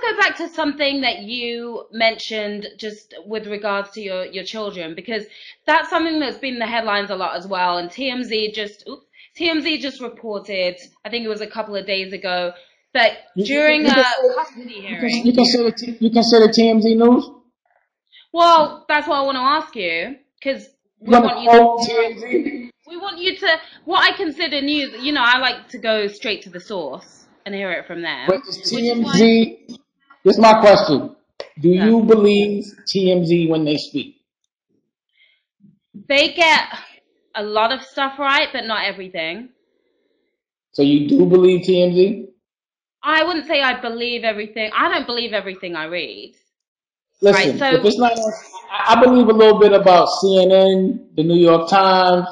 go back to something that you mentioned just with regards to your children, because that's something that's been in the headlines a lot as well. And TMZ just reported, I think it was a couple of days ago, that during a custody hearing. You can say the TMZ news. Well, that's what I want to ask you, because we want you to what I consider news. You know, I like to go straight to the source and hear it from them. But TMZ, this is my question. Do you believe TMZ when they speak? They get a lot of stuff right, but not everything. So you do believe TMZ? I wouldn't say I believe everything. I don't believe everything I read. Listen, right? So, if it's not, I believe a little bit about CNN, the New York Times,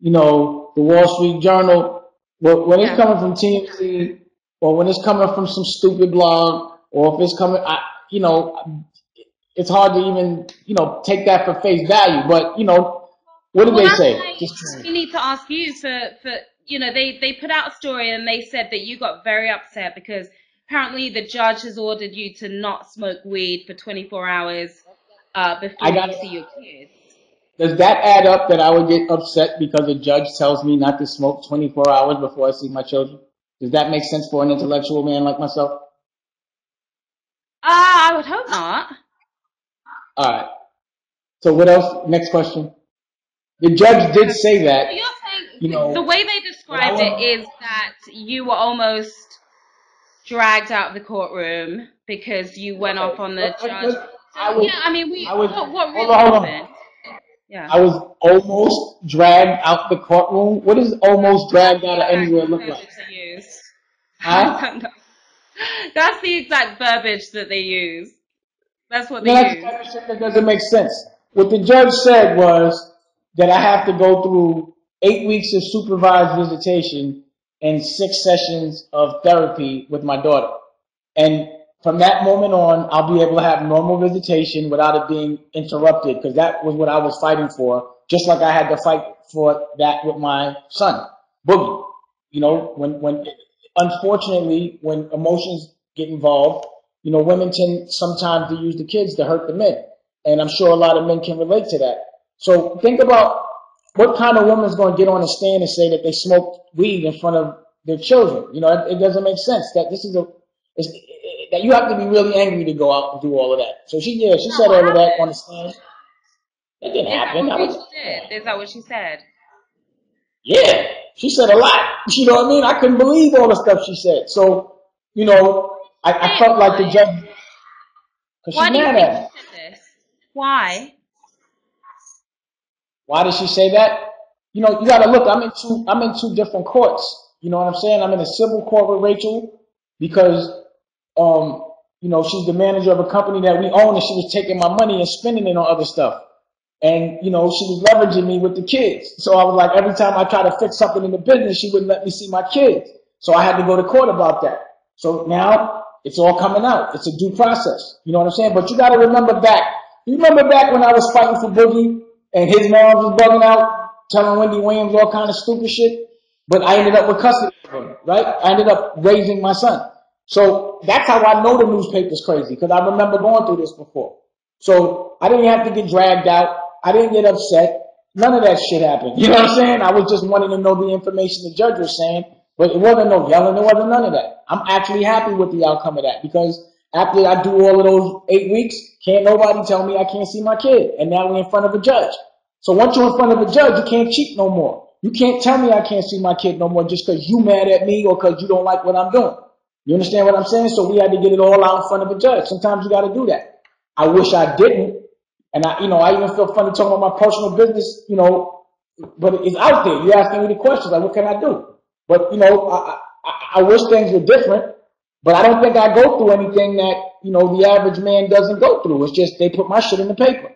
the Wall Street Journal. But when it's coming from TMZ, or when it's coming from some stupid blog, or if it's coming, it's hard to even, take that for face value. But, what did they say? We need to ask you for they put out a story and they said that you got very upset because apparently the judge has ordered you to not smoke weed for 24 hours before you see your kids. Does that add up that I would get upset because a judge tells me not to smoke 24 hours before I see my children? Does that make sense for an intellectual man like myself? I would hope not. All right. So what else? Next question. The judge did say that. So you're saying the way they described it is that you were almost dragged out of the courtroom because you went off on the judge. What really happened? Yeah. I was almost dragged out the courtroom. What does almost dragged out of anywhere look like? Huh? That's the exact verbiage that they use. That's what they use. That doesn't make sense. What the judge said was that I have to go through 8 weeks of supervised visitation and 6 sessions of therapy with my daughter. And from that moment on, I'll be able to have normal visitation without it being interrupted, because that was what I was fighting for, just like I had to fight for that with my son, Boogie. Unfortunately, when emotions get involved, women tend sometimes to use the kids to hurt the men. And I'm sure a lot of men can relate to that. So think about what kind of woman's going to get on a stand and say that they smoked weed in front of their children. It doesn't make sense. That that you have to be really angry to go out and do all of that. So she said all of that on the stand. That didn't happen. Is that what she said? Yeah, she said a lot. You know what I mean? I couldn't believe all the stuff she said. So, I felt like the judge. Why do you think she said this? Why? Why did she say that? You got to look. I'm in two different courts. You know what I'm saying? I'm in a civil court with Rachel because, she's the manager of a company that we own, and she was taking my money and spending it on other stuff. And, she was leveraging me with the kids. So I was like, every time I try to fix something in the business, she wouldn't let me see my kids. So I had to go to court about that. So now it's all coming out. It's a due process. You know what I'm saying? But you got to remember back. You remember back when I was fighting for Boogie and his mom was bugging out, telling Wendy Williams all kind of stupid shit? But I ended up with custody of him, right? I ended up raising my son. So that's how I know the newspaper's crazy, because I remember going through this before. So I didn't have to get dragged out. I didn't get upset. None of that shit happened. You know what I'm saying? I was just wanting to know the information the judge was saying, but it wasn't no yelling. There wasn't none of that. I'm actually happy with the outcome of that, because after I do all of those 8 weeks, can't nobody tell me I can't see my kid. And now we're in front of a judge. So once you're in front of a judge, you can't cheat no more. You can't tell me I can't see my kid no more just because you mad at me or because you don't like what I'm doing. You understand what I'm saying? So we had to get it all out in front of a judge. Sometimes you got to do that. I wish I didn't. And I even feel funny talking about my personal business, but it's out there. You're asking me the questions, like, what can I do? But, I wish things were different, but I don't think I go through anything that, the average man doesn't go through. It's just they put my shit in the paper.